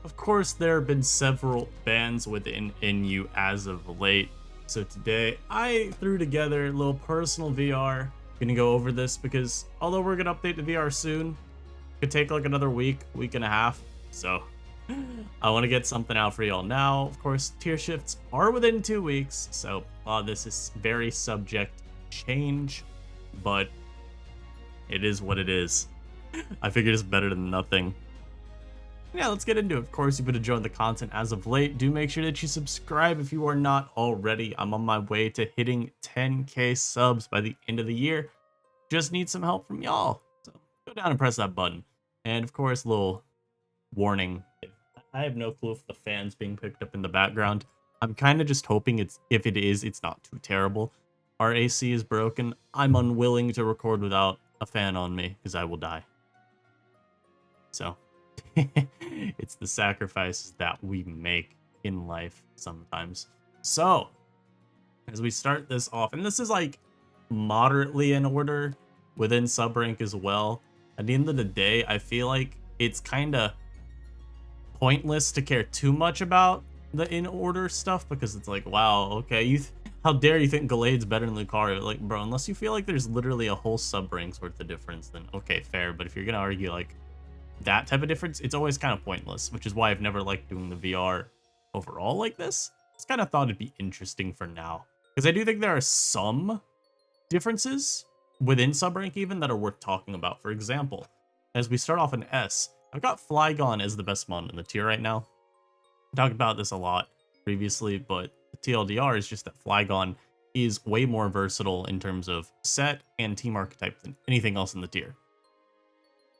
of course, there have been several bans within NU as of late. So today I threw together a little personal VR. Gonna go over this because although we're gonna update the VR soon, it could take like another week and a half. So I want to get something out for y'all now. Of course, tier shifts are within 2 weeks, so this is very subject to change, but it is what it is. I figured it's better than nothing. Yeah, let's get into it. Of course, you've been enjoying the content as of late. Do make sure that you subscribe if you are not already. I'm on my way to hitting 10K subs by the end of the year. Just need some help from y'all. So go down and press that button. And of course, little warning. I have no clue if the fan's being picked up in the background. I'm kind of just hoping if it is, it's not too terrible. Our AC is broken. I'm unwilling to record without a fan on me because I will die. So it's the sacrifices that we make in life sometimes. So as we start this off, and this is like moderately in order within sub rank as well. At the end of the day, I feel like it's kind of pointless to care too much about the in order stuff because it's like, wow, okay, how dare you think Gallade's better than Lucario? Like, bro, unless you feel like there's literally a whole sub rank's worth of difference, then okay, fair. But if you're gonna argue like that type of difference, it's always kind of pointless, which is why I've never liked doing the VR overall like this. Just kind of thought it'd be interesting for now because I do think there are some differences within sub rank even that are worth talking about. For example, as we start off in S, I've got Flygon as the best mon in the tier right now. I talked about this a lot previously, but the TLDR is just that Flygon is way more versatile in terms of set and team archetype than anything else in the tier.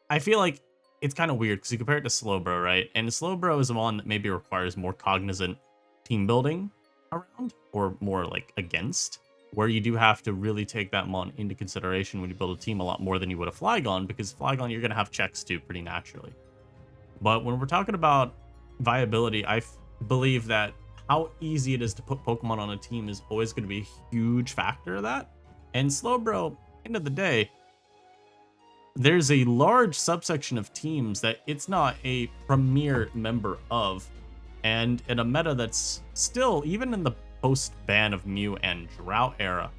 I feel like it's kind of weird because you compare it to Slowbro, right? And Slowbro is a mon that maybe requires more cognizant team building around or more like against, where you do have to really take that mon into consideration when you build a team a lot more than you would a Flygon, because Flygon you're going to have checks to pretty naturally. But when we're talking about viability, I believe that how easy it is to put Pokemon on a team is always going to be a huge factor of that. And Slowbro, end of the day, there's a large subsection of teams that it's not a premier member of. And in a meta that's still, even in the post-ban of Mew and Drought era,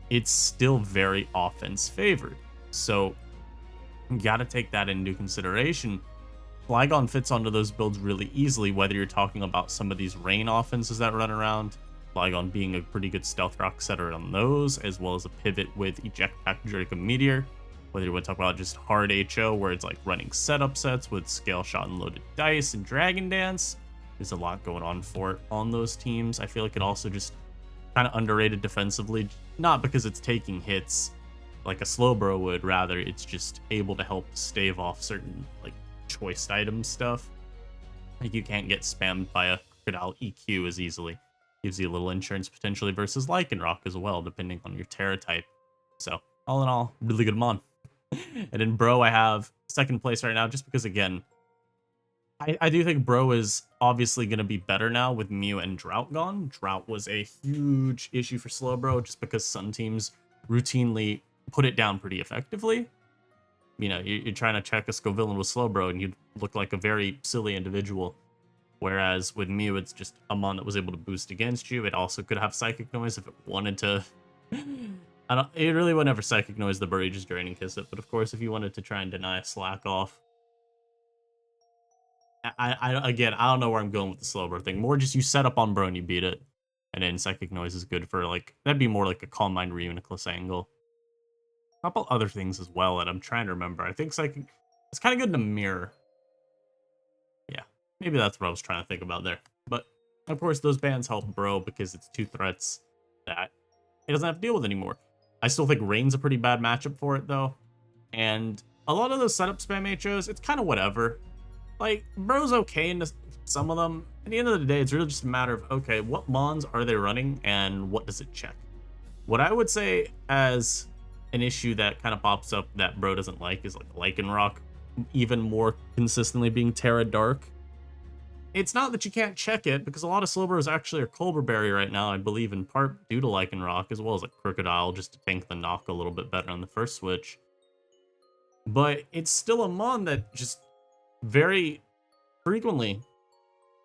it's still very offense favored. So you gotta take that into consideration. Flygon fits onto those builds really easily, whether you're talking about some of these rain offenses that run around, Flygon being a pretty good stealth rock setter on those, as well as a pivot with Eject Pack, Draco Meteor. Whether you want to talk about just hard HO, where it's like running setup sets with Scale Shot and Loaded Dice and Dragon Dance. There's a lot going on for it on those teams. I feel like it also just kind of underrated defensively, not because it's taking hits like a Slowbro would, rather it's just able to help stave off certain like choice item stuff. Like you can't get spammed by a Crocodile EQ as easily. Gives you a little insurance potentially versus Lycanroc as well, depending on your Terra type. So all in all, really good mon. And in Bro, I have second place right now, just because, again, I do think Bro is obviously going to be better now with Mew and Drought gone. Drought was a huge issue for Slowbro, just because some teams routinely put it down pretty effectively. You know, you're trying to check a Scovillain with Slowbro, and you look like a very silly individual. Whereas with Mew, it's just a mon that was able to boost against you. It also could have Psychic Noise if it wanted to. It really would never Psychic Noise the Burrage's Draining Kiss it, but of course, if you wanted to try and deny a Slack off, again, I don't know where I'm going with the Slowbro thing. More just you set up on Bro and you beat it, and then Psychic Noise is good for like that'd be more like a Calm Mind Reuniclus angle. A couple other things as well that I'm trying to remember. I think Psychic it's kind of good to mirror. Yeah, maybe that's what I was trying to think about there. But of course, those bans help Bro because it's two threats that it doesn't have to deal with anymore. I still think Rain's a pretty bad matchup for it, though. And a lot of those setup spam HOs, it's kind of whatever. Like, Bro's okay into some of them. At the end of the day, it's really just a matter of, okay, what mons are they running and what does it check? What I would say as an issue that kind of pops up that Bro doesn't like is like Lycanroc even more consistently being Terra Dark. It's not that you can't check it, because a lot of Slowbros actually are Colbur Berry right now, I believe, in part due to Lycanroc, as well as like Crocodile, just to tank the knock a little bit better on the first switch. But it's still a mon that just very frequently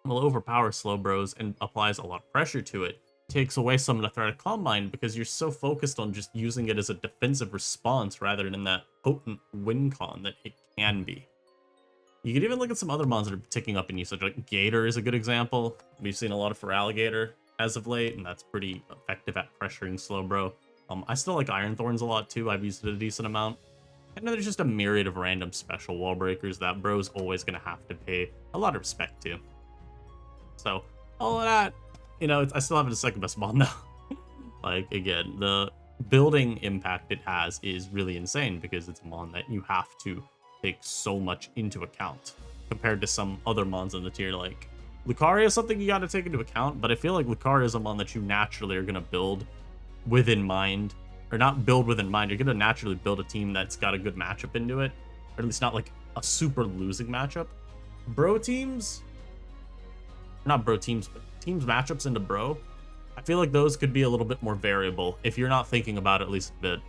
will overpower Slowbros and applies a lot of pressure to it. Takes away some of the threat of Calm Mind because you're so focused on just using it as a defensive response rather than that potent win con that it can be. You can even look at some other mons that are ticking up in usage, like Gator is a good example. We've seen a lot of Feraligatr as of late, and that's pretty effective at pressuring Slowbro. I still like Iron Thorns a lot too, I've used it a decent amount. And then there's just a myriad of random special wall breakers that bro's always going to have to pay a lot of respect to. So, all of that, you know, I still have it as second best mon though. Like, again, the building impact it has is really insane because it's a mon that you have to take so much into account compared to some other mons in the tier. Like, Lucaria is something you got to take into account, but I feel like Lucaria is a mon that you naturally are going to build within mind. Or not build within mind, you're going to naturally build a team that's got a good matchup into it. Or at least not like a super losing matchup. Bro teams, not bro teams, but teams matchups into bro, I feel like those could be a little bit more variable if you're not thinking about it at least a bit.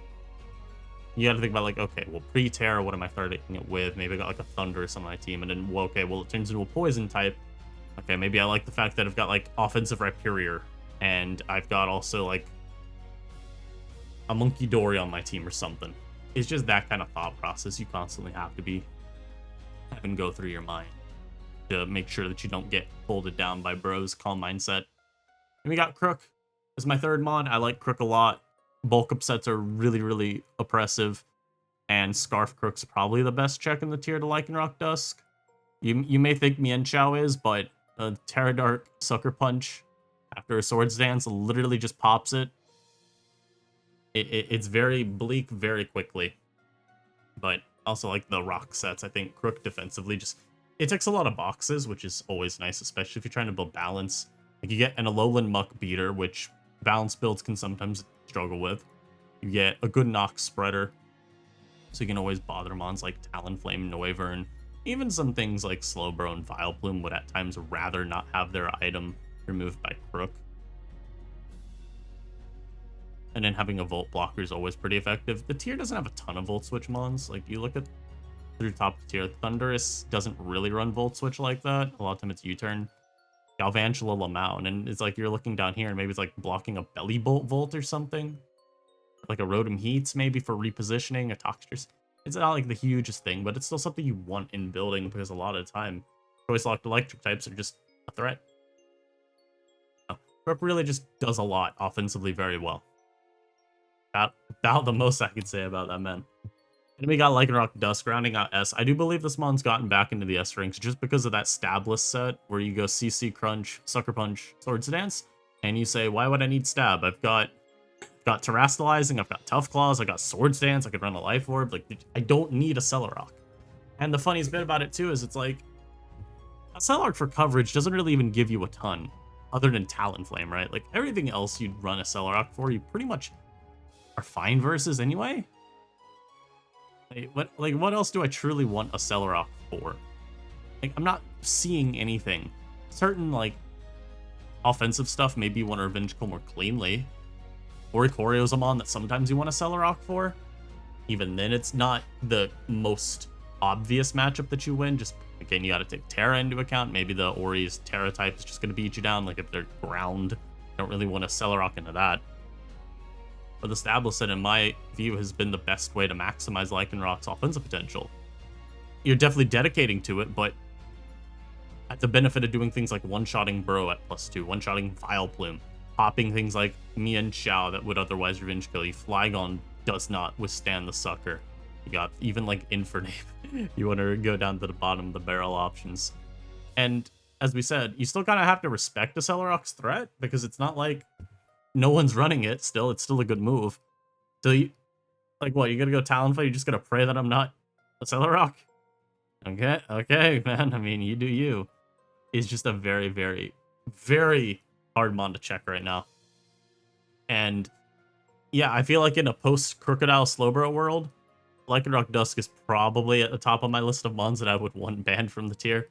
You got to think about like, okay, well, pre-Terra, what am I starting it with? Maybe I got like a Thunderous on my team, and then, well, okay, well, it turns into a Poison type. Okay, maybe I like the fact that I've got like offensive Rhyperior, and I've got also like a Monkey Dory on my team or something. It's just that kind of thought process you constantly have to be having go through your mind to make sure that you don't get folded down by bro's calm mindset. And we got Crook as my third mon. I like Crook a lot. Bulk upsets are really, really oppressive, and Scarf Crook's probably the best check in the tier to Lycanroc Dusk. You may think Mienshao is, but Terra Dark Sucker Punch after a Swords Dance literally just pops it. It's very bleak very quickly, but also like the rock sets. I think Crook defensively just, it ticks a lot of boxes, which is always nice, especially if you're trying to build balance. Like you get an Alolan Muck Beater, which balance builds can sometimes struggle with. You get a good Nox Spreader, so you can always bother mons like Talonflame, Noivern, even some things like Slowbro and Vileplume would at times rather not have their item removed by Crook. And then having a Volt blocker is always pretty effective. The tier doesn't have a ton of Volt Switch mons. Like, you look at through top tier, Thunderous doesn't really run Volt Switch like that. A lot of time it's U-turn. Galvantula, Lamau, and it's like you're looking down here and maybe it's like blocking a Belly Bolt Volt or something. Like a Rotom Heats maybe for repositioning, a Toxtrus. It's not like the hugest thing, but it's still something you want in building because a lot of the time, choice locked electric types are just a threat. Crook really just does a lot offensively very well. About the most I could say about that, man. And we got Lycanroc Dusk rounding out S. I do believe this mon's gotten back into the S ranks just because of that Stabless set where you go CC Crunch, Sucker Punch, Swords Dance, and you say, why would I need Stab? I've got Terastallizing, I've got Tough Claws, I've got Swords Dance, I could run a Life Orb. Like, I don't need a Cellarrock. And the funniest bit about it too is it's like, a Cellarrock for coverage doesn't really even give you a ton other than Talonflame, right? Like, everything else you'd run a Cellarrock for, you pretty much are fine versus anyway. What else do I truly want a Cellarrock for? Like, I'm not seeing anything. Certain, like, offensive stuff, maybe you want to Revengeful more cleanly. Oricorio's a mon that sometimes you want to Cellarrock for. Even then, it's not the most obvious matchup that you win. Just, again, you got to take Terra into account. Maybe the Ori's Terra type is just going to beat you down. Like, if they're ground, you don't really want to Cellarrock into that. But the Stablo set, in my view, has been the best way to maximize Lycanroc's offensive potential. You're definitely dedicating to it, but at the benefit of doing things like one-shotting Bro at +2, one-shotting Vileplume, popping things like Mienshao that would otherwise revenge kill you. Flygon does not withstand the sucker. You got even like Infernape. You want to go down to the bottom of the barrel options. And as we said, you still kind of have to respect a Cellarrock's threat because it's not like no one's running it still. It's still a good move. So you, like what, you gotta go Talonflame? You're just gonna pray that I'm not a Cellarrock? Okay, man. I mean, you do you. It's just a very, very, very hard mon to check right now. And yeah, I feel like in a post-Crocodile Slowbro world, Lycanroc Dusk is probably at the top of my list of mons that I would want banned from the tier.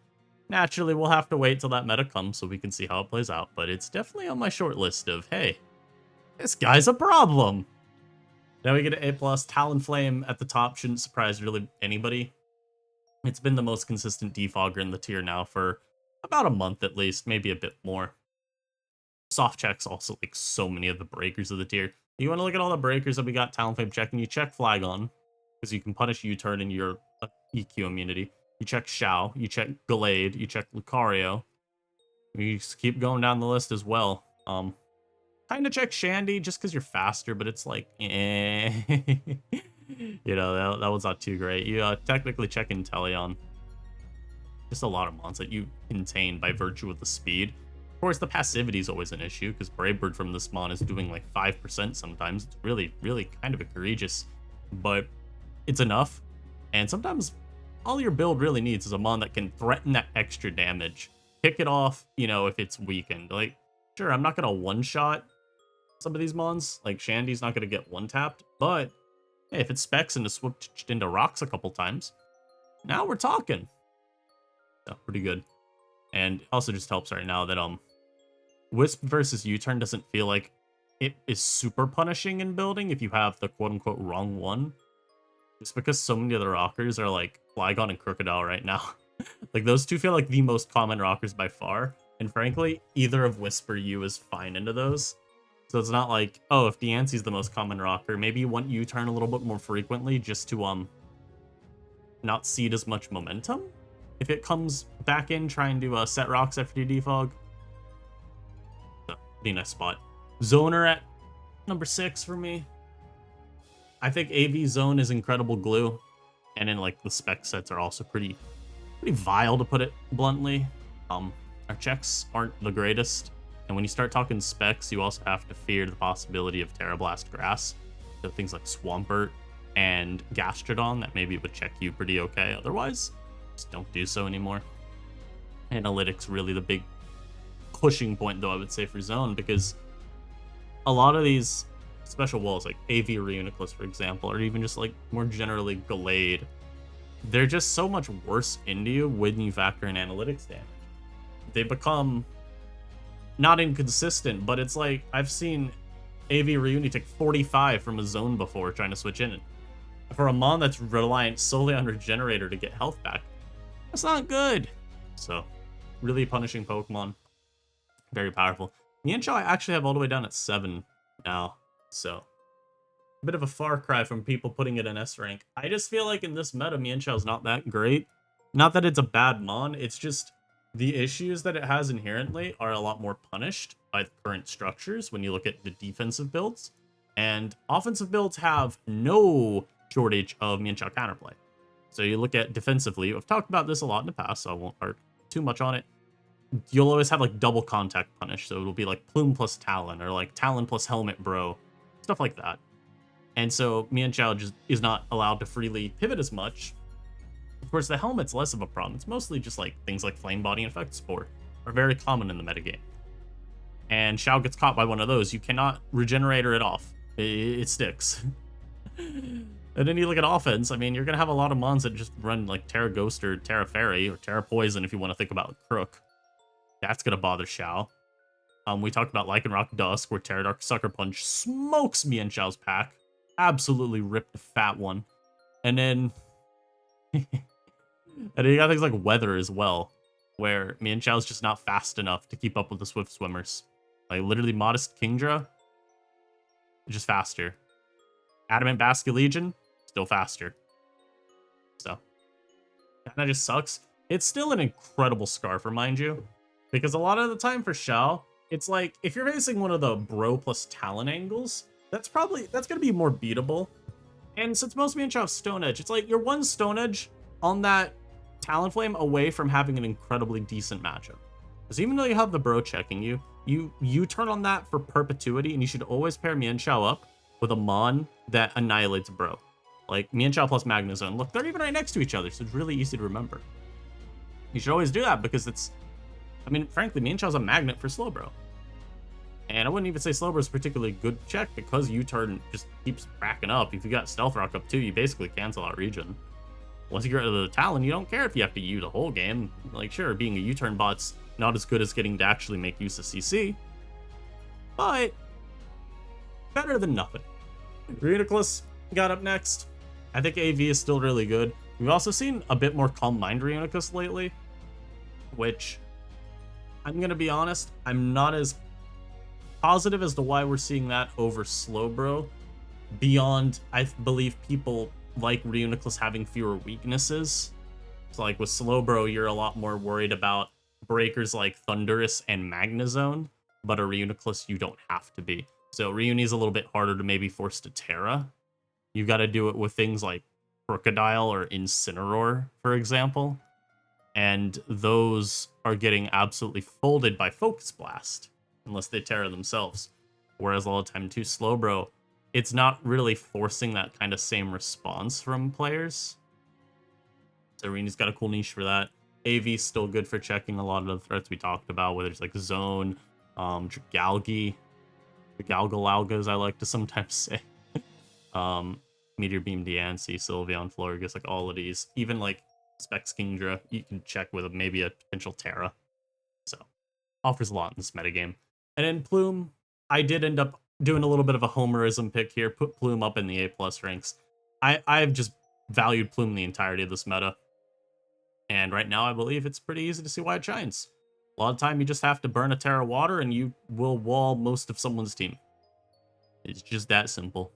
Naturally, we'll have to wait till that meta comes so we can see how it plays out, but it's definitely on my short list of, hey, this guy's a problem. Now we get an A+. Talonflame at the top shouldn't surprise really anybody. It's been the most consistent defogger in the tier now for about a month at least, maybe a bit more. Soft checks also like so many of the breakers of the tier. You want to look at all the breakers that we got Talonflame checking. You check Flagon, because you can punish U-turn in your EQ immunity. You check Xiao, you check Gallade, you check Lucario. You just keep going down the list as well. Kind of check Shandy just because you're faster, but it's like, eh. You know, that one's not too great. You technically check Inteleon. Just a lot of mons that you contain by virtue of the speed. Of course, the passivity is always an issue, because Brave Bird from this mon is doing like 5% sometimes. It's really, really kind of egregious, but it's enough. And sometimes all your build really needs is a mon that can threaten that extra damage. Kick it off, you know, if it's weakened. Like, sure, I'm not going to one-shot some of these mons. Like, Shandy's not going to get one-tapped, but hey, if it specs into switched into rocks a couple times, now we're talking. So, pretty good. And also just helps right now that Wisp versus U-turn doesn't feel like it is super punishing in building if you have the quote-unquote wrong one. Just because so many of the rockers are like Flygon and Crocodile right now. Like, those two feel like the most common rockers by far. And frankly, either of Wisp or U is fine into those. So it's not like, oh, if Diancie's the most common rocker, maybe you want U-turn a little bit more frequently just to not cede as much momentum. If it comes back in trying to set rocks after you defog. So, pretty nice spot. Zoner at number 6 for me. I think AV Zone is incredible glue. And then like the spec sets are also pretty vile, to put it bluntly. Our checks aren't the greatest. And when you start talking specs, you also have to fear the possibility of Terrablast Grass. So things like Swampert and Gastrodon that maybe would check you pretty okay. Otherwise, just don't do so anymore. Analytics really the big pushing point, though, I would say, for Zone, because a lot of these special walls, like AV Reuniclus, for example, or even just like more generally Gallade, they're just so much worse into you when you factor in analytics damage. They become not inconsistent, but it's like I've seen AV Reuni take 45 from a zone before trying to switch in. For a mon that's reliant solely on Regenerator to get health back, that's not good. So, really punishing Pokemon. Very powerful. Mienshao I actually have all the way down at 7 now. So, a bit of a far cry from people putting it in S rank. I just feel like in this meta, Mienshao is not that great. Not that it's a bad mon, it's just the issues that it has inherently are a lot more punished by the current structures when you look at the defensive builds. And offensive builds have no shortage of Mienshao counterplay. So you look at defensively, I've talked about this a lot in the past, so I won't harp too much on it. You'll always have like double contact punish, so it'll be like Plume plus Talon, or like Talon plus Helmet Bro, stuff like that. And so Mienshao just is not allowed to freely pivot as much. Of course, the helmet's less of a problem. It's mostly just like things like Flame Body and Effect Spore are very common in the metagame. And Xiao gets caught by one of those. You cannot Regenerator it off. It sticks. And then you look at offense. I mean, you're going to have a lot of mons that just run like Terra Ghost or Terra Fairy or Terra Poison if you want to think about Crook. That's going to bother Xiao. We talked about Lycanroc Dusk, where Terra Dark Sucker Punch smokes Mienshao's pack. Absolutely ripped a fat one. And then... and then you got things like Weather as well, where Mienshao's just not fast enough to keep up with the Swift Swimmers. Like, literally, Modest Kingdra, just faster. Adamant Basculegion, still faster. So, that just sucks. It's still an incredible Scarfer, mind you, because a lot of the time for Xiao, it's like, if you're facing one of the Bro plus Talon angles, that's going to be more beatable. And since most Mienshao have Stone Edge, it's like you're one Stone Edge on that Talonflame away from having an incredibly decent matchup. Because even though you have the Bro checking you, you turn on that for perpetuity, and you should always pair Mienshao up with a Mon that annihilates Bro. Like Mienshao plus Magnezone. Look, they're even right next to each other, so it's really easy to remember. You should always do that because it's, I mean, frankly, Mienshao's a magnet for Slowbro. And I wouldn't even say Slowbro's a particularly good check because U-turn just keeps racking up. If you got Stealth Rock up too, you basically cancel out Regen. Once you get rid of the Talon, you don't care if you have to U the whole game. Like, sure, being a U-turn bot's not as good as getting to actually make use of CC, but better than nothing. Reuniclus got up next. I think AV is still really good. We've also seen a bit more Calm Mind Reuniclus lately, which I'm gonna be honest, I'm not as positive as to why we're seeing that over Slowbro. Beyond, I believe people like Reuniclus having fewer weaknesses. So like with Slowbro, you're a lot more worried about breakers like Thunderous and Magnezone, but a Reuniclus you don't have to be. So Reuni's a little bit harder to maybe force to Terra. You got to do it with things like Crocodile or Incineroar, for example. And those are getting absolutely folded by Focus Blast, unless they Terra themselves. Whereas a lot of time too, Slowbro, it's not really forcing that kind of same response from players. So Reuni's got a cool niche for that. AV's still good for checking a lot of the threats we talked about, whether it's like Zone, Dragalge, Galgalauga, as I like to sometimes say. Meteor Beam, Diancie, Sylveon, Florges, like all of these. Even like Specs Kingdra, you can check with maybe a potential Terra. So, offers a lot in this metagame. And then Plume, I did end up doing a little bit of a homerism pick here, put Plume up in the A+ ranks. I've just valued Plume the entirety of this meta. And right now, I believe it's pretty easy to see why it shines. A lot of time, you just have to burn a Terra Water, and you will wall most of someone's team. It's just that simple.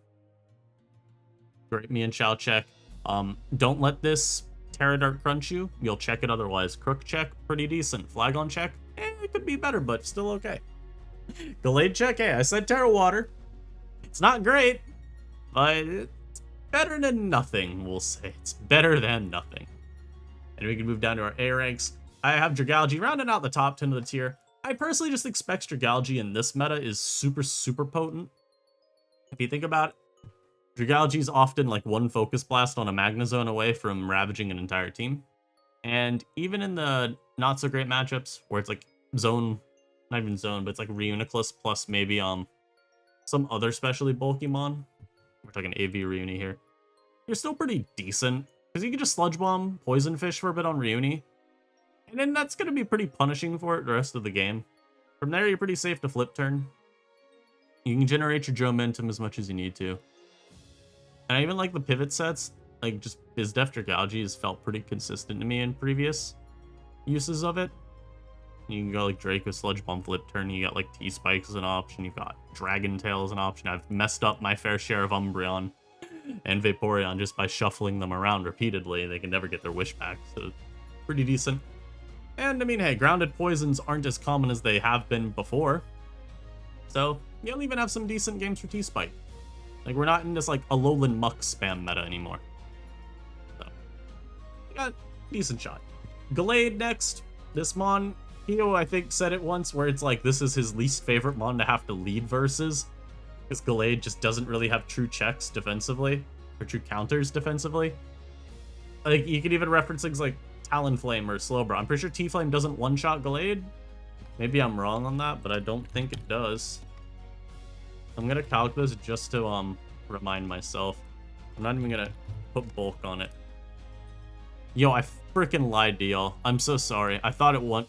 Great me and Shao check. Don't let this Terra Dart crunch you. You'll check it otherwise. Crook check, pretty decent. Flagon check, it could be better, but still okay. Gallade check, hey, I said Terra Water. It's not great, but it's better than nothing, we'll say. It's better than nothing. And we can move down to our A ranks. I have Dragalge rounding out the top 10 of the tier. I personally just think Specs Dragalge in this meta is super, super potent. If you think about it, Dragalge is often like one Focus Blast on a Magnezone away from ravaging an entire team. And even in the not so great matchups where it's like Zone, not even Zone, but it's like Reuniclus plus maybe some other specially bulky mon. We're talking AV Reuni here. You're still pretty decent. Because you can just Sludge Bomb, Poison Fish for a bit on Reuni. And then that's going to be pretty punishing for it the rest of the game. From there, you're pretty safe to flip turn. You can generate your Momentum as much as you need to. And I even like the pivot sets. Like, just BizDef Dragalge has felt pretty consistent to me in previous uses of it. You can go like Draco Sludge Bomb flip turn. You got like T-Spikes as an option. You've got Dragon Tail as an option. I've messed up my fair share of Umbreon and Vaporeon just by shuffling them around repeatedly. They can never get their wish back, so pretty decent. And I mean, hey, grounded poisons aren't as common as they have been before, so you'll even have some decent games for T-Spike. Like, we're not in this like Alolan Muck spam meta anymore. So we got a decent shot. Gallade next. This mon, Hio I think said it once where it's like this is his least favorite mon to have to lead versus. Because Gallade just doesn't really have true checks defensively, or true counters defensively. Like, you could even reference things like Talonflame or Slowbro. I'm pretty sure T-Flame doesn't one-shot Gallade. Maybe I'm wrong on that, but I don't think it does. I'm gonna calc this just to remind myself. I'm not even gonna put bulk on it. Yo, I freaking lied to y'all. I'm so sorry. I thought it won.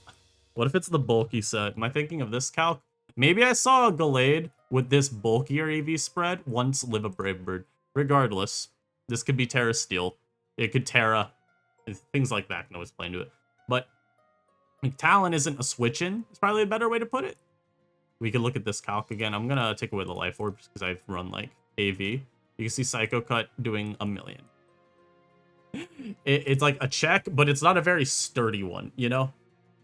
What if it's the bulky set? Am I thinking of this calc? Maybe I saw a Gallade with this bulkier EV spread once live a Brave Bird. Regardless, this could be Terra Steel. It could Terra. Things like that can always play into it. But like, Talon isn't a switch-in. It's probably a better way to put it. We could look at this calc again. I'm going to take away the Life Orb just because I've run like AV. You can see Psycho Cut doing 1,000,000. It's like a check, but it's not a very sturdy one, you know?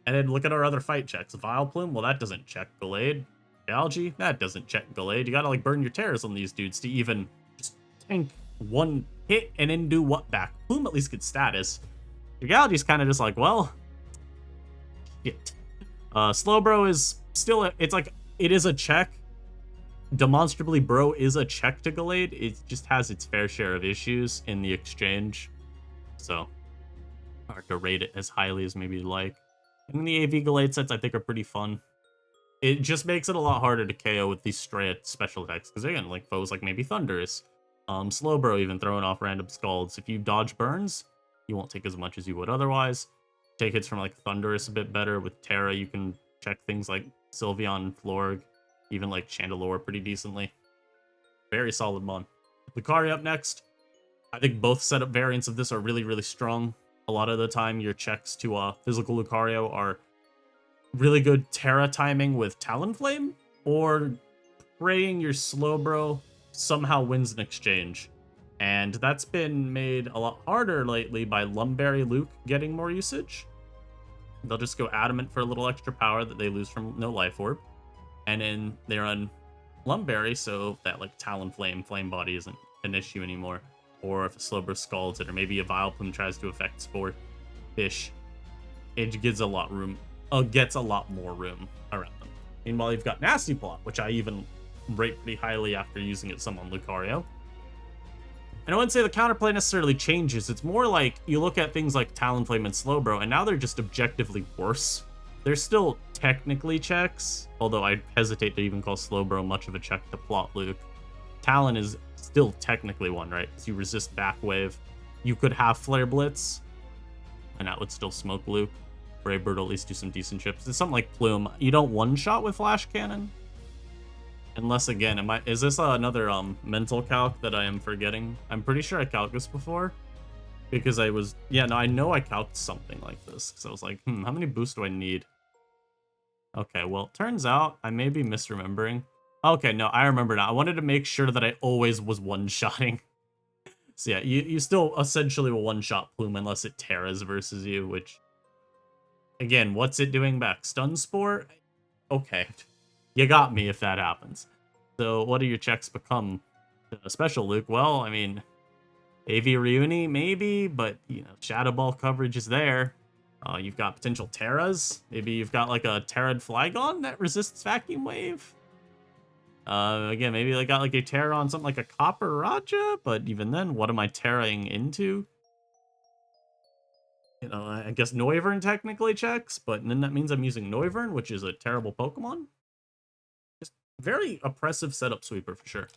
And then look at our other fight checks. Vileplume, well, that doesn't check Gallade. Algae, that doesn't check Gallade. You gotta like burn your Terras on these dudes to even just tank one hit and then do what back. Plume at least gets status. Your Galgy's kind of just like, well, shit. Slowbro is still, it's like, it is a check. Demonstrably, Bro is a check to Gallade. It just has its fair share of issues in the exchange. So, hard to rate it as highly as maybe you'd like. And the AV Gallade sets, I think, are pretty fun. It just makes it a lot harder to KO with these straight special attacks. Because again, like foes like maybe Thunderous. Slowbro even throwing off random Scalds. If you dodge burns, you won't take as much as you would otherwise. Take hits from like Thunderous a bit better. With Terra, you can check things like Sylveon, Florg, even like Chandelure pretty decently. Very solid mon. Lucario up next. I think both setup variants of this are really, really strong. A lot of the time, your checks to physical Lucario are really good Terra timing with Talonflame, or praying your Slowbro somehow wins an exchange. And that's been made a lot harder lately by Lumberry Luke getting more usage. They'll just go Adamant for a little extra power that they lose from no Life Orb. And then they run Lumberry, so that like Talonflame, Flame Body isn't an issue anymore. Or if a Slowbro scalds it, or maybe a Vileplume tries to affect Spore Fish, it gets a lot more room around them. Meanwhile, you've got Nasty Plot, which I even rate pretty highly after using it some on Lucario. And I wouldn't say the counterplay necessarily changes. It's more like you look at things like Talonflame and Slowbro, and now they're just objectively worse. They're still technically checks, although I hesitate to even call Slowbro much of a check to plot Luke. Talon is still technically one, right? Because you resist Back Wave. You could have Flare Blitz, and that would still smoke Luke. Brave Bird will at least do some decent chips. It's something like Plume. You don't one-shot with Flash Cannon. Unless, again, is this another mental calc that I am forgetting? I'm pretty sure I calced this before. Because I know I calced something like this. Because I was like, how many boosts do I need? Okay, well, turns out I may be misremembering. Okay, no, I remember now. I wanted to make sure that I always was one-shotting. So yeah, you still essentially will one-shot Plume unless it Terras versus you, which... Again, what's it doing back? Stun Spore? Okay. You got me if that happens. So what do your checks become? Special Luke? Well, I mean, AV Reuni, maybe, but, you know, Shadow Ball coverage is there. You've got potential Terras. Maybe you've got, like, a Terrad Flygon that resists Vacuum Wave. Again, maybe they got, like, a Terra on something like a Copper Raja, but even then, what am I Terraing into? You know, I guess Noivern technically checks, but then that means I'm using Noivern, which is a terrible Pokemon. Just very oppressive setup sweeper for sure.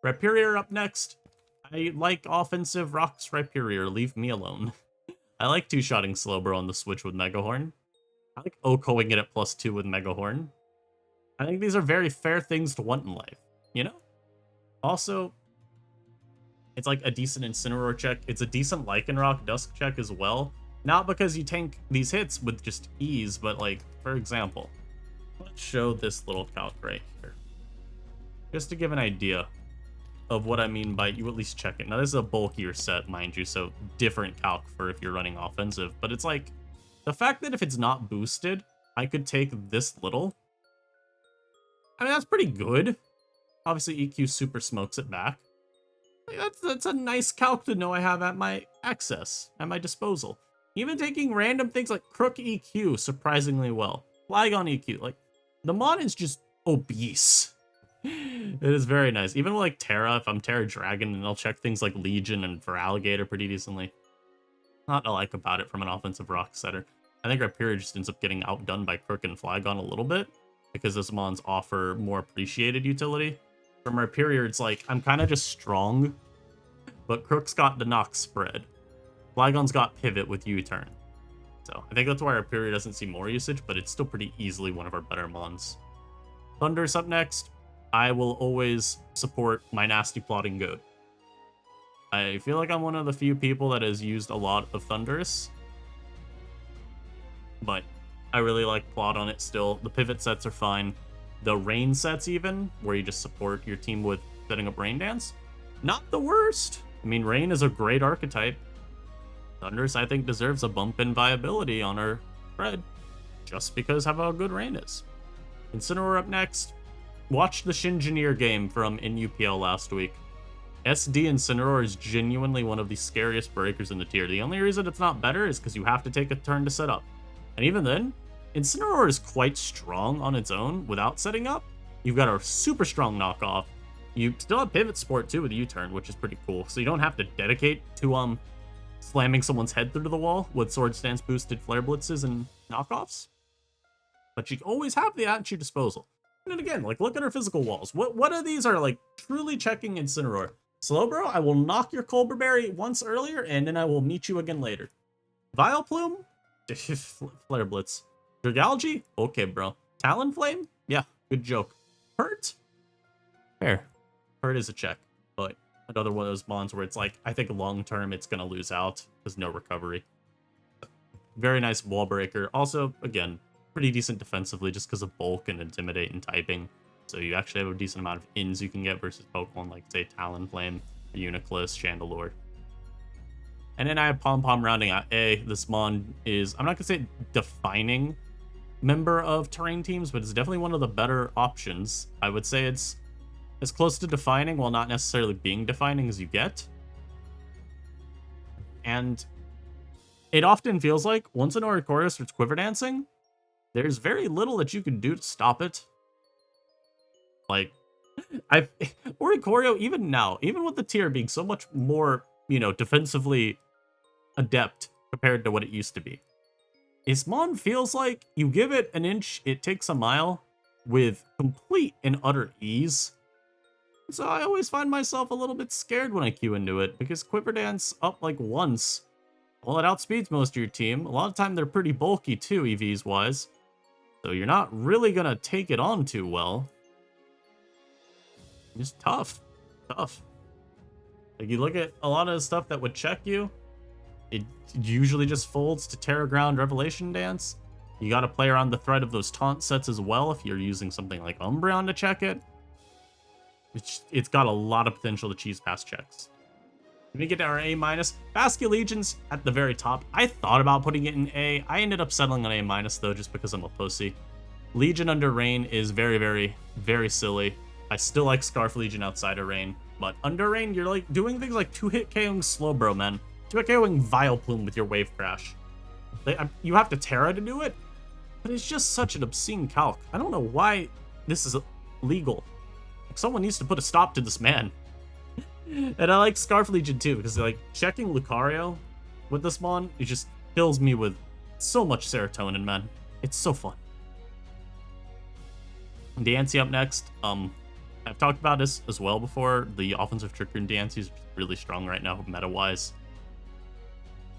Rhyperior up next. I like offensive Rocks Rhyperior, leave me alone. I like two-shotting Slowbro on the switch with Megahorn. I like Okoing it at +2 with Megahorn. I think these are very fair things to want in life, you know? Also, it's like a decent Incineroar check. It's a decent Lycanroc Dusk check as well. Not because you tank these hits with just ease, but like, for example, let's show this little calc right here. Just to give an idea of what I mean by you at least check it. Now, this is a bulkier set, mind you, so different calc for if you're running offensive. But it's like, the fact that if it's not boosted, I could take this little. I mean, that's pretty good. Obviously, EQ super smokes it back. That's a nice calc to know I have at my disposal. Even taking random things like Crook EQ surprisingly well. Flygon EQ. Like, the mod is just obese. It is very nice. Even with, like, Terra, if I'm Terra Dragon, and I'll check things like Legion and for Alligator pretty decently. Not to like about it from an offensive rock setter. I think Rhyperior just ends up getting outdone by Crook and Flygon a little bit, because those mons offer more appreciated utility. From Rhyperior, it's like, I'm kind of just strong, but Crook's got the knock spread. Flygon's got pivot with U-turn. So I think that's why Rhyperior doesn't see more usage, but it's still pretty easily one of our better mons. Thunder's up next. I will always support my nasty plotting goat. I feel like I'm one of the few people that has used a lot of Thunderous, but I really like plot on it still. The pivot sets are fine. The rain sets even, where you just support your team with setting up Rain Dance, not the worst. I mean, Rain is a great archetype. Thunderous, I think, deserves a bump in viability on our spread, just because of how good Rain is. Incineroar up next. Watched the Shinjineer game from NUPL last week. SD Incineroar is genuinely one of the scariest breakers in the tier. The only reason it's not better is because you have to take a turn to set up. And even then, Incineroar is quite strong on its own without setting up. You've got a super strong knockoff. You still have pivot support too with U-turn, which is pretty cool. So you don't have to dedicate to slamming someone's head through the wall with Sword Stance boosted Flare Blitzes and knockoffs. But you always have that at your disposal. And then again, like, look at our physical walls. What of these are, like, truly checking Incineroar? Slowbro, I will knock your Colberberry once earlier, and then I will meet you again later. Vileplume? Flare Blitz. Dragalge? Okay, bro. Talonflame? Yeah, good joke. Hurt? Fair. Hurt is a check, but another one of those mons where it's like, I think long-term it's going to lose out. There's no recovery. Very nice wall breaker. Also, again, pretty decent defensively just because of bulk and intimidate and typing. So you actually have a decent amount of ins you can get versus Pokemon like, say, Talonflame, Uniclus, Chandelure. And then I have Pom Pom rounding out A. This Mon is, I'm not going to say defining member of terrain teams, but it's definitely one of the better options. I would say it's as close to defining while not necessarily being defining as you get. And it often feels like once an Oricorio starts quiver dancing, there's very little that you can do to stop it. Like, Oricorio, even now, even with the tier being so much more, you know, defensively adept compared to what it used to be, Ismon feels like you give it an inch, it takes a mile with complete and utter ease. So I always find myself a little bit scared when I queue into it, because Quiver Dance up like once, well, it outspeeds most of your team. A lot of time they're pretty bulky too, EVs wise. So you're not really gonna take it on too well. Just tough. Like, you look at a lot of the stuff that would check you, it usually just folds to Terra Ground, Revelation Dance. You gotta play around the threat of those taunt sets as well if you're using something like Umbreon to check it. It's got a lot of potential to cheese past checks. When we get to our A-, Basque Legions at the very top. I thought about putting it in A. I ended up settling on A- though, just because I'm a pussy. Legion under Rain is very, very, very silly. I still like Scarf Legion outside of Rain, but under Rain, you're like doing things like 2-hit KOing Slowbro, man. 2-hit KOing Vileplume with your Wave Crash. You have to Terra to do it, but it's just such an obscene calc. I don't know why this is legal. Like, someone needs to put a stop to this man. And I like Scarf Legion too, because like checking Lucario with this Mon, it just fills me with so much serotonin, man. It's so fun. Diancie up next. I've talked about this as well before. The offensive trickery in Diancie is really strong right now, meta-wise.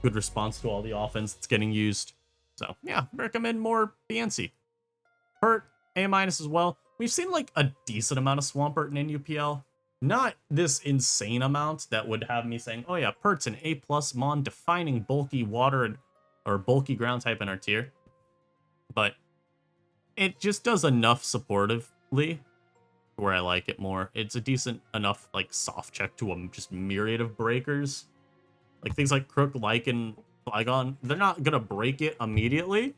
Good response to all the offense that's getting used. So yeah, recommend more Diancie. Pert, A- as well. We've seen like a decent amount of Swampert in NUPL. Not this insane amount that would have me saying, oh yeah, Pert's an A+ Mon defining bulky water or bulky ground type in our tier. But it just does enough supportively where I like it more. It's a decent enough like soft check to a just myriad of breakers. Like things like Crook, Lycan, Flygon, they're not gonna break it immediately.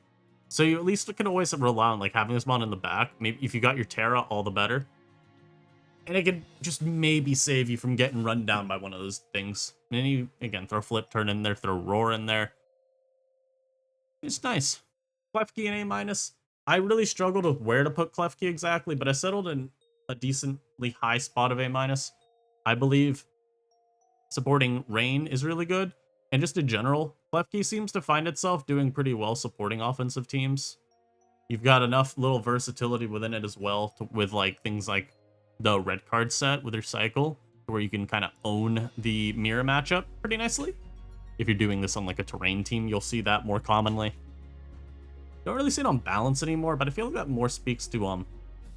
So you at least can always rely on like having this Mon in the back. Maybe if you got your Terra, all the better. And it could just maybe save you from getting run down by one of those things. And then you, again, throw Flip Turn in there, throw Roar in there. It's nice. Klefki and A-. I really struggled with where to put Klefki exactly, but I settled in a decently high spot of A-. I believe supporting Rain is really good. And just in general, Klefki seems to find itself doing pretty well supporting offensive teams. You've got enough little versatility within it as well, with like things like the red card set with your cycle, where you can kind of own the mirror matchup pretty nicely. If you're doing this on like a terrain team, you'll see that more commonly. Don't really see it on balance anymore, but I feel like that more speaks to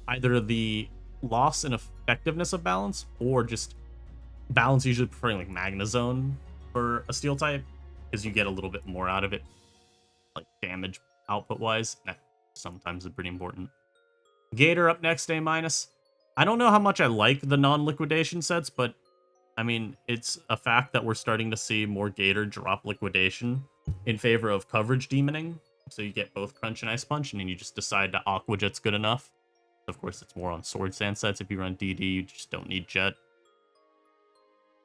either the loss in effectiveness of balance, or just balance usually preferring like Magnezone for a steel type, because you get a little bit more out of it, like damage output wise. That sometimes is pretty important. Gator up next, A-. I don't know how much I like the non-liquidation sets, but I mean, it's a fact that we're starting to see more Gator drop liquidation in favor of coverage demoning. So you get both Crunch and Ice Punch, and then you just decide that Aqua Jet's good enough. Of course, it's more on Sword Sand sets. If you run DD, you just don't need Jet.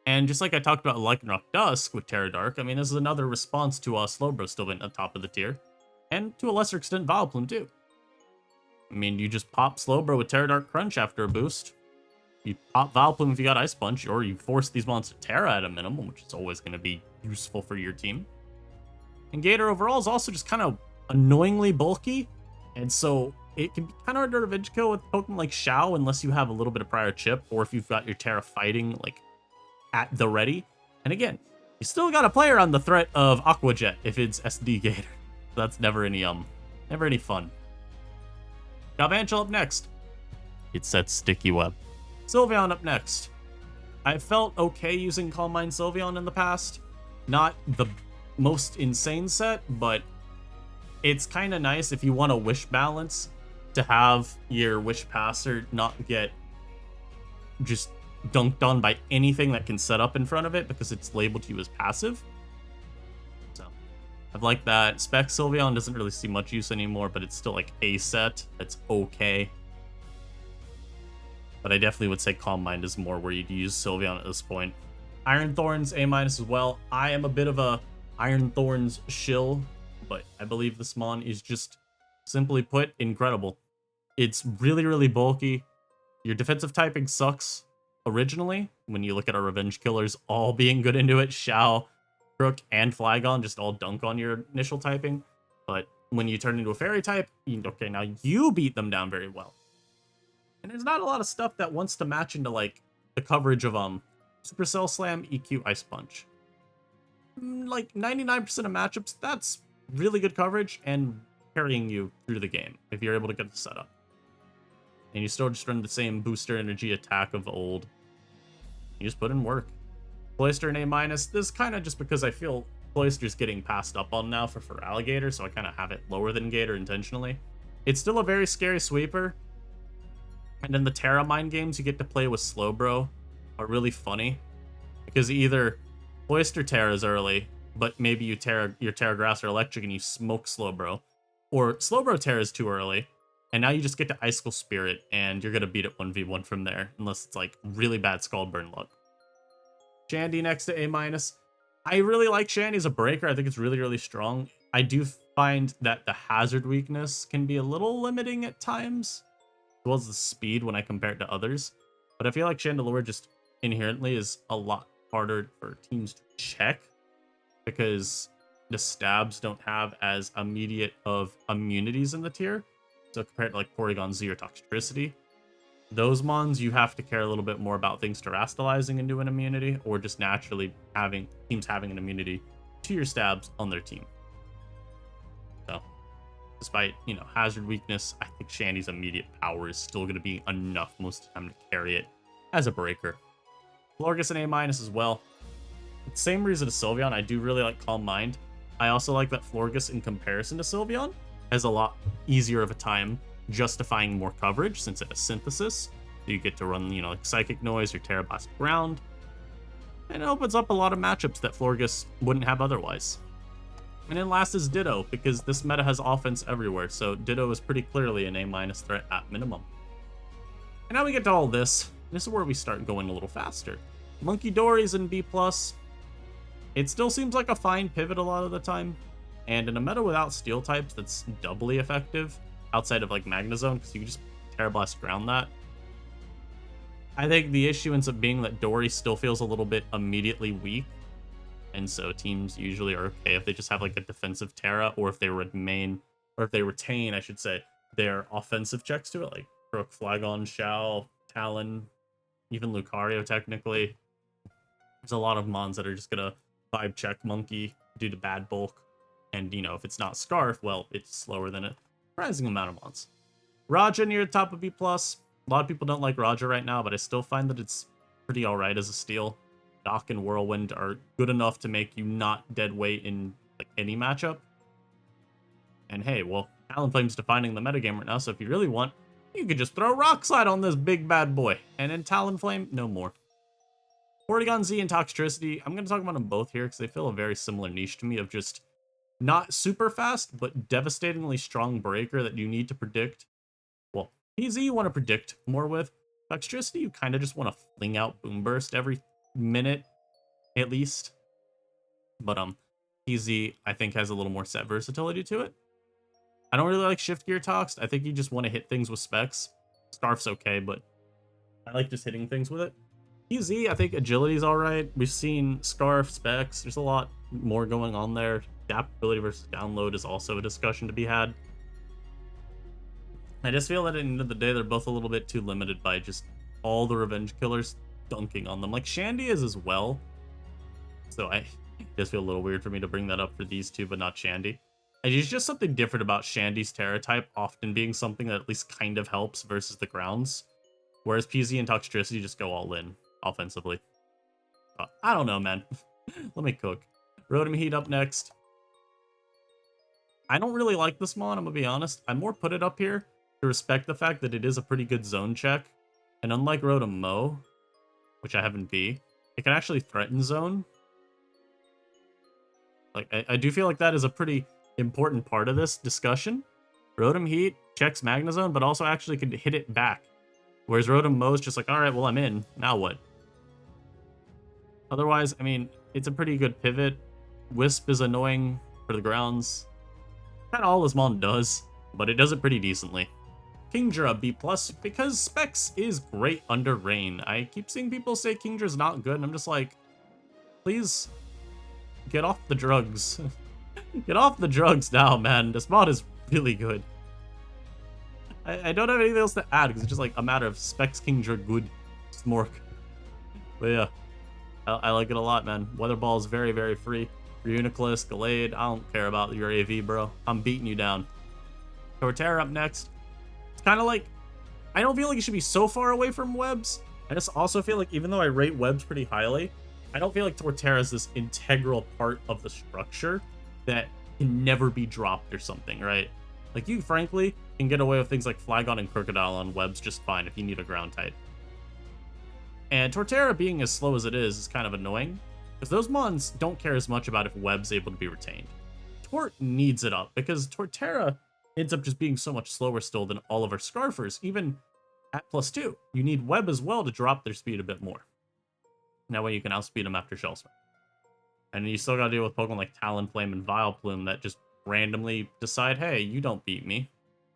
And just like I talked about Lycanroc Dusk with Terra Dark, I mean, this is another response to Slowbro still being at the top of the tier. And to a lesser extent, Vileplume too. I mean, you just pop Slowbro with Terra Dark Crunch after a boost. You pop Vileplume if you got Ice Punch, or you force these monsters to Terra at a minimum, which is always going to be useful for your team. And Gator overall is also just kind of annoyingly bulky, and so it can be kind of hard to revenge kill with Pokemon like Xiao unless you have a little bit of prior chip, or if you've got your Terra fighting like at the ready. And again, you still got to play around the threat of Aqua Jet if it's SD Gator. So that's never any fun. Galvantula up next. It sets Sticky Web. Sylveon up next. I felt okay using Calm Mind Sylveon in the past. Not the most insane set, but it's kind of nice if you want a wish balance to have your wish passer not get just dunked on by anything that can set up in front of it because it's labeled to you as passive. So I've liked that. Spec Sylveon doesn't really see much use anymore, but it's still like a set that's okay. But I definitely would say Calm Mind is more where you'd use Sylveon at this point. Iron Thorns A- as well. I am a bit of a Iron Thorns shill, but I believe this mon is just, simply put, incredible. It's really, really bulky. Your defensive typing sucks originally, when you look at our revenge killers all being good into it. Xiao, Crook, and Flygon just all dunk on your initial typing. But when you turn into a fairy type, okay, now you beat them down very well. And there's not a lot of stuff that wants to match into like the coverage of Supercell Slam, EQ, Ice Punch. Like 99% of matchups, that's really good coverage and carrying you through the game if you're able to get the setup. And you still just run the same booster energy attack of old. You just put in work. Cloyster an A-. This kind of just because I feel Cloyster's getting passed up on now for Alligator, so I kind of have it lower than Gator intentionally. It's still a very scary sweeper. And then the Terra Mind games you get to play with Slowbro are really funny. Because either Cloyster Terra's early, but maybe you your Terra Grass or Electric and you smoke Slowbro. Or Slowbro Terra's too early, and now you just get to Icicle Spirit, and you're going to beat it 1v1 from there, unless it's like really bad Scald Burn luck. Shandy next to A-. I really like Shandy as a breaker. I think it's really, really strong. I do find that the hazard weakness can be a little limiting at times, as well as the speed when I compare it to others. But I feel like Chandelure just inherently is a lot harder for teams to check, because the stabs don't have as immediate of immunities in the tier. So compared to like Porygon Z or Toxtricity, those mons you have to care a little bit more about things terastallizing into an immunity, or just naturally having teams having an immunity to your stabs on their team. So despite, hazard weakness, I think Shandy's immediate power is still going to be enough most of the time to carry it as a breaker. Florges an A- as well. Same reason as Sylveon, I do really like Calm Mind. I also like that Florges, in comparison to Sylveon, has a lot easier of a time justifying more coverage since it has Synthesis. So you get to run, like Psychic Noise or Terra Blast Ground. And it opens up a lot of matchups that Florges wouldn't have otherwise. And then last is Ditto, because this meta has offense everywhere, so Ditto is pretty clearly an A- threat at minimum. And now we get to all this. This is where we start going a little faster. Monkey Dory's in B+. It still seems like a fine pivot a lot of the time. And in a meta without steel types, that's doubly effective, outside of like Magnezone, because you can just Terra Blast Ground that. I think the issue ends up being that Dory still feels a little bit immediately weak. And so teams usually are okay if they just have like a defensive Terra, or if they retain, I should say, their offensive checks to it, like Crook, Flygon, Xiao, Talon, even Lucario technically. There's a lot of mons that are just gonna vibe check Monkey due to bad bulk. And, if it's not Scarf, well, it's slower than a surprising amount of mons. Raja near the top of B+. A lot of people don't like Raja right now, but I still find that it's pretty alright as a steal. Dock and Whirlwind are good enough to make you not dead weight in like any matchup. And hey, well, Talonflame's defining the metagame right now, so if you really want, you could just throw Rock Slide on this big bad boy. And then Talonflame, no more. Porygon Z and Toxtricity, I'm going to talk about them both here because they fill a very similar niche to me of just not super fast, but devastatingly strong breaker that you need to predict. Well, PZ you want to predict more with. Toxtricity, you kind of just want to fling out Boom Burst every minute, at least. But PZ, I think, has a little more set versatility to it. I don't really like Shift Gear Tox. I think you just want to hit things with specs. Scarf's okay, but I like just hitting things with it. PZ, I think Agility's alright. We've seen Scarf, specs. There's a lot more going on there. Adaptability versus download is also a discussion to be had. I just feel that at the end of the day, they're both a little bit too limited by just all the revenge killers dunking on them. Like Shandy is as well. So I just feel a little weird for me to bring that up for these two, but not Shandy. And it's just something different about Shandy's Terra type often being something that at least kind of helps versus the grounds. Whereas PZ and Toxtricity just go all in offensively. I don't know, man. Let me cook. Rotom Heat up next. I don't really like this mon, I'm gonna be honest. I more put it up here to respect the fact that it is a pretty good zone check. And unlike Rotom Mo, which I have in B, it can actually threaten zone. Like, I do feel like that is a pretty important part of this discussion. Rotom Heat checks Magnezone, but also actually could hit it back. Whereas Rotom Mo's just like, alright, well, I'm in. Now what? Otherwise, I mean, it's a pretty good pivot. Wisp is annoying for the grounds. Kind of all this mon does, but it does it pretty decently. Kingdra B+, because Specs is great under Rain. I keep seeing people say Kingdra's not good, and I'm just like, please get off the drugs. Get off the drugs now, man. This mod is really good. I don't have anything else to add, because it's just like a matter of Specs Kingdra good. Smork. But yeah, I like it a lot, man. Weather Ball is very, very free. Reuniclus, Gallade, I don't care about your AV, bro. I'm beating you down. Torterra up next. It's kind of like, I don't feel like it should be so far away from Webs. I just also feel like even though I rate Webs pretty highly, I don't feel like Torterra is this integral part of the structure that can never be dropped or something, right? Like, you frankly can get away with things like Flygon and Crocodile on Webs just fine if you need a ground type. And Torterra being as slow as it is kind of annoying, because those mons don't care as much about if Web's able to be retained. Tort needs it up, because Torterra ends up just being so much slower still than all of our Scarfers, even at +2. You need Web as well to drop their speed a bit more. That way you can outspeed them after Shell Smash. And you still gotta deal with Pokemon like Talonflame and Vileplume that just randomly decide, hey, you don't beat me.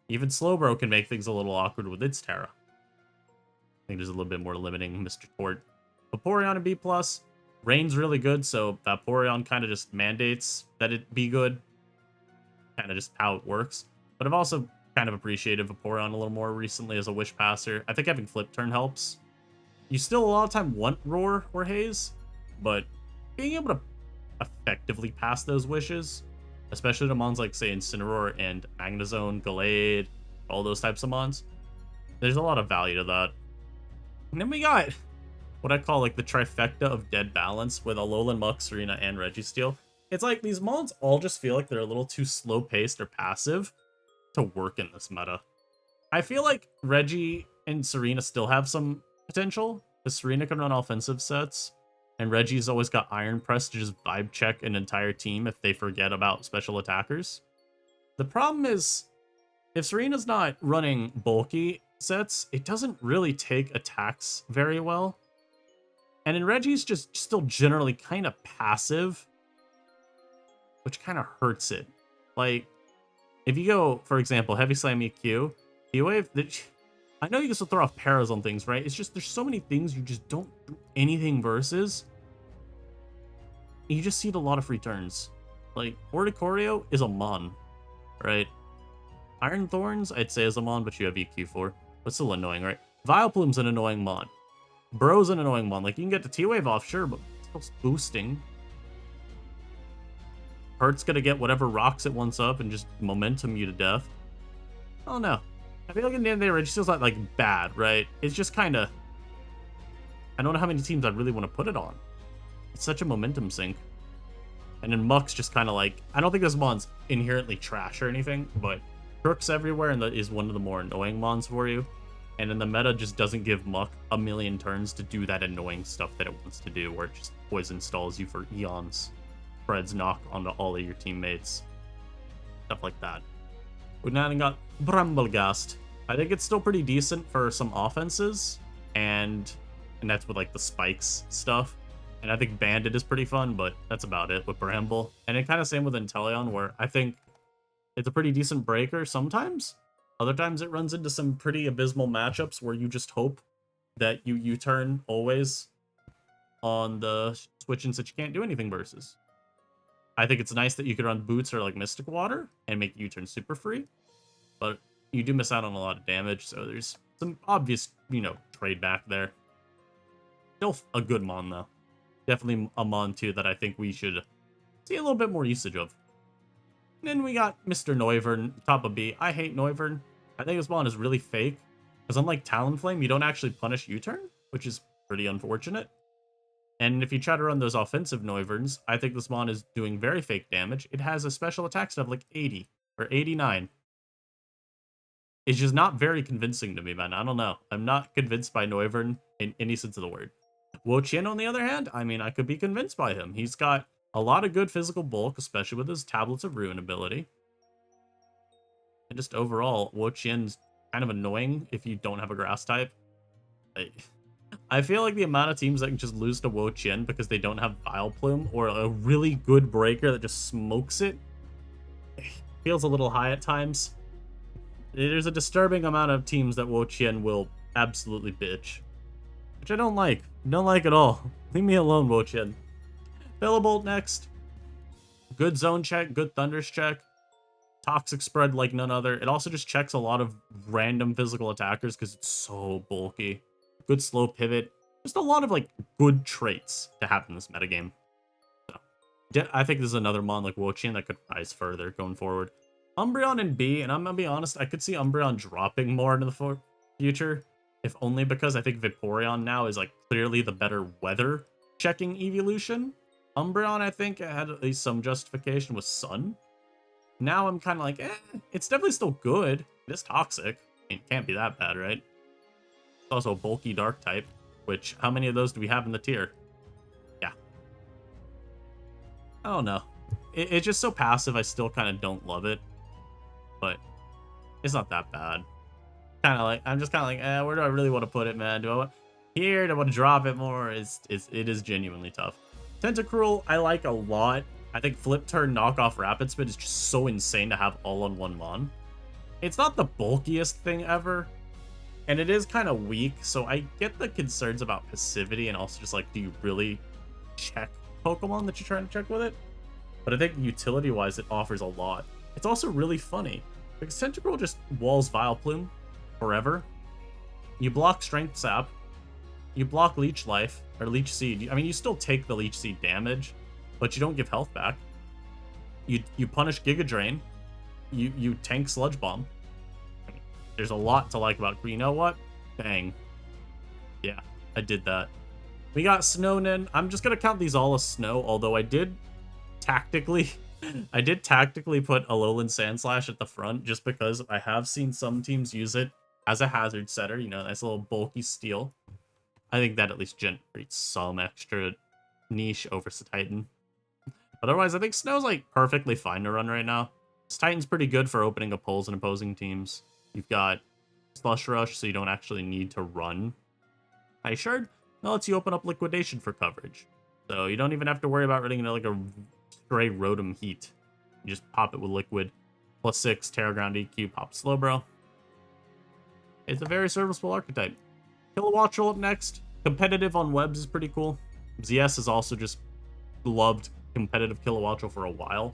Even Slowbro can make things a little awkward with its Terra. I think there's a little bit more limiting Mr. Tort. Vaporeon and B+, Rain's really good, so Vaporeon kind of just mandates that it be good. Kind of just how it works. But I've also kind of appreciated Vaporeon a little more recently as a Wish Passer. I think having Flip Turn helps. You still a lot of time want Roar or Haze, but being able to effectively pass those wishes, especially to mons like, say, Incineroar and Magnezone, Gallade, all those types of mons, there's a lot of value to that. And then we got what I call like the trifecta of dead balance with Alolan, Muk, Serena, and Registeel. It's like these mons all just feel like they're a little too slow-paced or passive to work in this meta. I feel like Reggie and Serena still have some potential, because Serena can run offensive sets, and Reggie's always got Iron Press to just vibe check an entire team if they forget about special attackers. The problem is, if Serena's not running bulky sets, it doesn't really take attacks very well. And then Reggie's just still generally kind of passive, which kind of hurts it. Like, if you go, for example, Heavy Slam EQ, T-Wave, I know you can still throw off paras on things, right? It's just there's so many things you just don't do anything versus. You just see a lot of free turns. Like, Orticorio is a mon, right? Iron Thorns, I'd say is a mon, but you have EQ for. But still annoying, right? Vileplume's an annoying mon. Bro's an annoying mon. Like, you can get the T-Wave off, sure, but it's still boosting. Hurt's gonna get whatever rocks it wants up and just momentum you to death. I don't know. I feel like in the end of the day, Registeel's not, like, bad, right? It's just kind of... I don't know how many teams I really want to put it on. It's such a momentum sink. And then Muk's just kind of like... I don't think this mon's inherently trash or anything, but Crook's everywhere and that is one of the more annoying mons for you. And then the meta just doesn't give Muk a million turns to do that annoying stuff that it wants to do, where it just poison stalls you for eons. Spreads knock onto all of your teammates. Stuff like that. We now got Bramblegast. I think it's still pretty decent for some offenses, and that's with like the spikes stuff. And I think Bandit is pretty fun, but that's about it with Bramble. And it kind of same with Inteleon, where I think it's a pretty decent breaker sometimes. Other times it runs into some pretty abysmal matchups where you just hope that you U-turn always on the switch-ins that you can't do anything versus. I think it's nice that you can run Boots or like Mystic Water and make U-turn super free, but you do miss out on a lot of damage, so there's some obvious, trade back there. Still a good mon, though. Definitely a mon, too, that I think we should see a little bit more usage of. And then we got Mr. Noivern, top of B. I hate Noivern. I think this mon is really fake, because unlike Talonflame, you don't actually punish U-turn, which is pretty unfortunate. And if you try to run those offensive Noiverns, I think this mon is doing very fake damage. It has a special attack stat of like 80. or 89. It's just not very convincing to me, man. I don't know. I'm not convinced by Noivern in any sense of the word. Wo-Chien, on the other hand, I mean, I could be convinced by him. He's got a lot of good physical bulk, especially with his Tablets of Ruin ability. And just overall, Wo-Chien's kind of annoying if you don't have a grass type. I feel like the amount of teams that can just lose to Wo-Chien because they don't have Vileplume or a really good breaker that just smokes it feels a little high at times. There's a disturbing amount of teams that Wo-Chien will absolutely bitch, which I don't like. Don't like at all. Leave me alone, Wo-Chien. Billbolt next. Good zone check, good thunders check. Toxic spread like none other. It also just checks a lot of random physical attackers because it's so bulky. Good slow pivot. Just a lot of like good traits to have in this metagame. So, I think this is another mon like Wo-Chien that could rise further going forward. Umbreon and B, and I'm gonna be honest, I could see Umbreon dropping more into the future, if only because I think Vaporeon now is like clearly the better weather checking evolution. Umbreon, I think, had at least some justification with Sun. Now I'm kind of like, it's definitely still good. It is toxic. I mean, it can't be that bad, right? It's also a bulky dark type, which, how many of those do we have in the tier? Yeah. I don't know. It's just so passive, I still kind of don't love it. But it's not that bad. Kind of like, I'm just kind of like, where do I really want to put it, man? Do I want here? Do I want to drop it more? It is genuinely tough. Tentacruel, I like a lot. I think Flip Turn Knockoff Rapid Spin is just so insane to have all on one mon. It's not the bulkiest thing ever, and it is kind of weak, so I get the concerns about passivity and also just like, do you really check Pokemon that you're trying to check with it? But I think utility-wise, it offers a lot. It's also really funny, because Tentacruel just walls Vileplume forever. You block Strength Sap, you block Leech Life, or Leech Seed. I mean, you still take the Leech Seed damage, but you don't give health back. You punish Giga Drain. You tank Sludge Bomb. I mean, there's a lot to like about. You know what? Bang. Yeah, I did that. We got Snownin. I'm just gonna count these all as snow, although I did tactically put Alolan Sandslash at the front just because I have seen some teams use it as a hazard setter. You know, nice little bulky steel. I think that at least generates some extra niche over Titan. But otherwise, I think Snow's like perfectly fine to run right now. Titan's pretty good for opening up holes in opposing teams. You've got Slush Rush, so you don't actually need to run Ice Shard. That lets you open up Liquidation for coverage. So you don't even have to worry about running into like a stray Rotom Heat. You just pop it with Liquid. +6, Terra Ground EQ, pop Slowbro. It's a very serviceable archetype. Kilowattrel up next. Competitive on webs is pretty cool. ZS has also just loved competitive Kilowattrel for a while.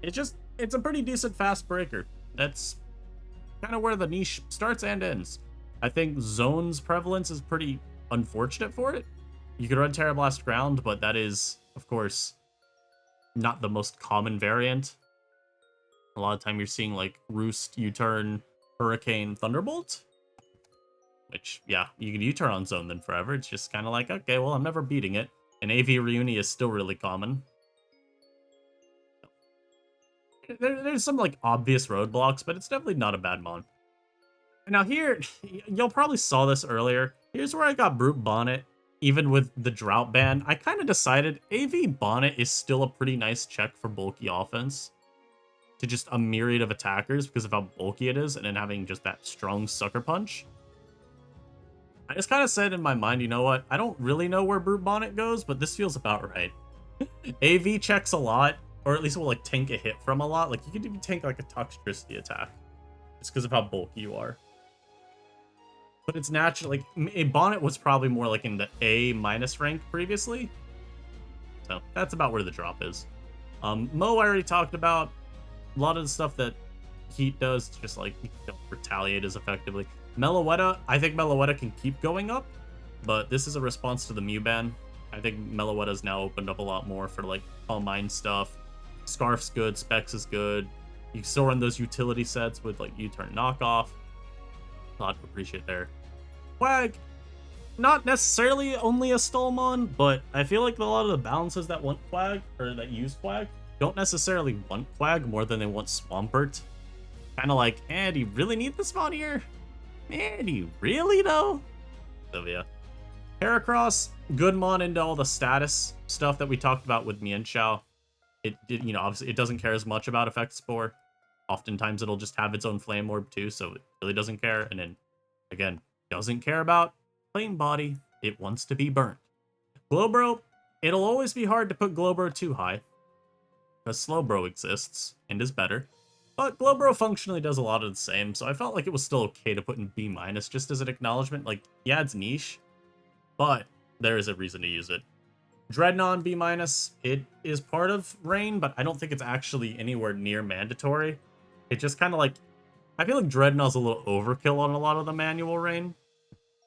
It's a pretty decent fast breaker. That's kind of where the niche starts and ends. I think Zone's prevalence is pretty unfortunate for it. You could run Terra Blast Ground, but that is, of course, not the most common variant. A lot of time you're seeing like Roost, U-Turn, Hurricane, Thunderbolt. Which, yeah, you can U-turn on Zone then forever. It's just kind of like, okay, well, I'm never beating it. And AV Reuni is still really common. There's some, like, obvious roadblocks, but it's definitely not a bad mon. Now here, y'all probably saw this earlier. Here's where I got Brute Bonnet. Even with the Drought ban, I kind of decided AV Bonnet is still a pretty nice check for bulky offense. To just a myriad of attackers because of how bulky it is, and then having just that strong Sucker Punch. I just kind of said in my mind, you know what? I don't really know where Brute Bonnet goes, but this feels about right. AV checks a lot, or at least will like tank a hit from a lot. Like you could even tank like a Toxtricity attack. It's because of how bulky you are. But it's natural, like a Bonnet was probably more like in the A- rank previously. So that's about where the drop is. Mo I already talked about. A lot of the stuff that Heat does, just like you don't retaliate as effectively. Meloetta, I think Meloetta can keep going up, but this is a response to the Mew ban. I think Meloetta's now opened up a lot more for like Calm Mind stuff. Scarf's good, Specs is good. You can still run those utility sets with like U-Turn Knockoff. A lot to appreciate there. Quag, not necessarily only a Stallmon, but I feel like a lot of the balances that want Quag, or that use Quag, don't necessarily want Quag more than they want Swampert. Kind of like, do you really need this mon here? Do you really though? So yeah. Heracross, good mon into all the status stuff that we talked about with Mienshao. You know, obviously it doesn't care as much about Effect Spore. Oftentimes it'll just have its own Flame Orb too, so it really doesn't care. And then, again, doesn't care about Flame Body. It wants to be burnt. Glowbro, it'll always be hard to put Glowbro too high, because Slowbro exists and is better. But Glowbro functionally does a lot of the same, so I felt like it was still okay to put in B- just as an acknowledgement. Like, yeah, it's niche, but there is a reason to use it. Dreadnought B-, it is part of Rain, but I don't think it's actually anywhere near mandatory. It just kind of like, I feel like Dreadnought's a little overkill on a lot of the manual Rain,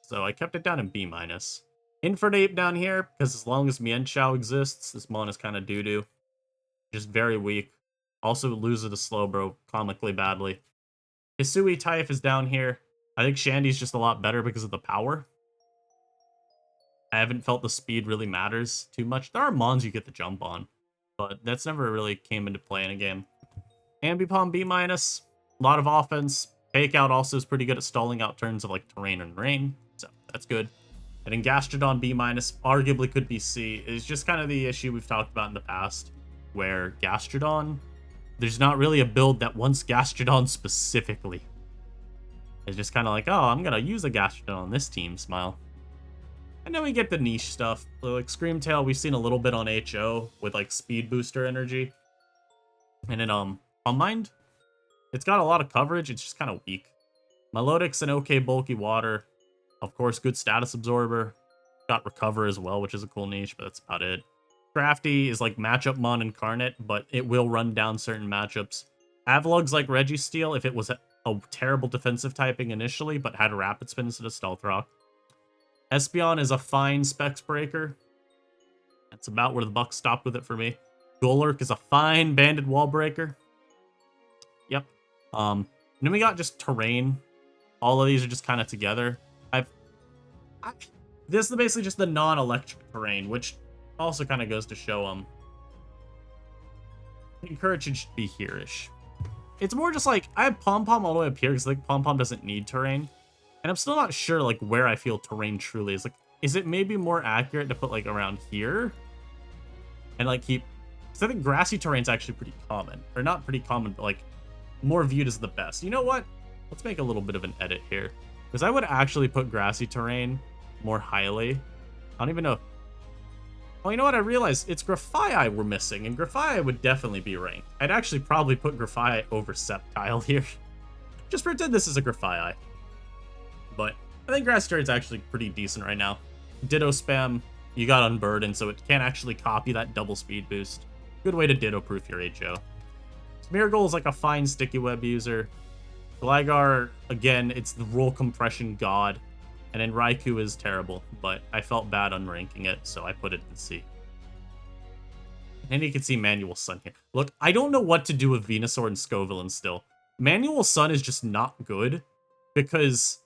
so I kept it down in B-. Infernape down here, because as long as Mienshao exists, this mon is kind of doo-doo. Just very weak. Also loses to Slowbro comically badly. Hisui Typh is down here. I think Shandy's just a lot better because of the power. I haven't felt the speed really matters too much. There are mons you get the jump on, but that's never really came into play in a game. Ambipom B-, a lot of offense. Fake Out also is pretty good at stalling out turns of like Terrain and Rain, so that's good. And then Gastrodon B-, arguably could be C. It's just kind of the issue we've talked about in the past, where Gastrodon, there's not really a build that wants Gastrodon specifically. It's just kind of like, oh, I'm going to use a Gastrodon on this team, smile. And then we get the niche stuff. So like Screamtail, we've seen a little bit on HO with like speed booster energy. And then Calm Mind, it's got a lot of coverage, it's just kind of weak. Melodic's an okay bulky water. Of course, good status absorber. Got Recover as well, which is a cool niche, but that's about it. Crafty is like matchup mon incarnate, but it will run down certain matchups. Avalug's like Registeel if it was a terrible defensive typing initially, but had a Rapid Spin instead of Stealth Rock. Espeon is a fine Specs Breaker. That's about where the buck stopped with it for me. Golurk is a fine Banded Wall Breaker. Yep. And then we got just Terrain. All of these are just kind of together. This is basically just the non-electric Terrain, which also kind of goes to show I think Courage should be here-ish. It's more just like, I have Pom-Pom all the way up here because like Pom-Pom doesn't need Terrain. And I'm still not sure like where I feel Terrain truly is. Like, is it maybe more accurate to put like around here? And like keep, because I think grassy Terrain's actually pretty common. Or not pretty common, but like more viewed as the best. You know what? Let's make a little bit of an edit here. Because I would actually put grassy Terrain more highly. I don't even know. Oh, you know what? I realized it's Grafaiai we're missing, and Grafaiai would definitely be ranked. I'd actually probably put Grafaiai over Sceptile here. Just pretend this is a Grafaiai. But I think Grass Terrain's actually pretty decent right now. Ditto spam, you got Unburdened, so it can't actually copy that double speed boost. Good way to Ditto-proof your HO. Smeargle is like a fine sticky web user. Gligar, again, it's the roll compression god. And then Raikou is terrible, but I felt bad unranking it, so I put it in C. And you can see Manual Sun here. Look, I don't know what to do with Venusaur and Scovillain still. Manual Sun is just not good, because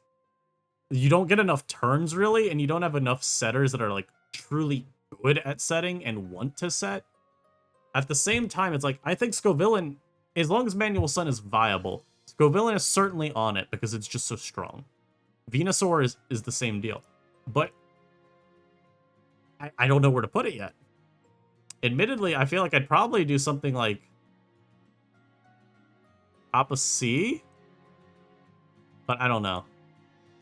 you don't get enough turns, really, and you don't have enough setters that are, like, truly good at setting and want to set. At the same time, it's like, I think Scovillain, as long as Manual Sun is viable, Scovillain is certainly on it, because it's just so strong. Venusaur is the same deal. But I don't know where to put it yet. Admittedly, I feel like I'd probably do something like top of C, but I don't know.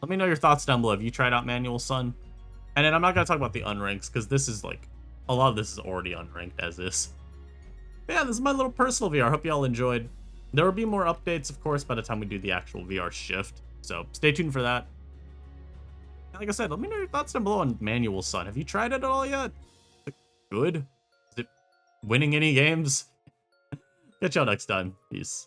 Let me know your thoughts down below. Have you tried out Manual Sun? And then I'm not going to talk about the unranks, because this is like, a lot of this is already unranked as is. But yeah, this is my little personal VR. Hope you all enjoyed. There will be more updates, of course, by the time we do the actual VR shift. So stay tuned for that. Like I said, let me know your thoughts down below on Manual Sun. Have you tried it at all yet? Is it good? Is it winning any games? Catch y'all next time. Peace.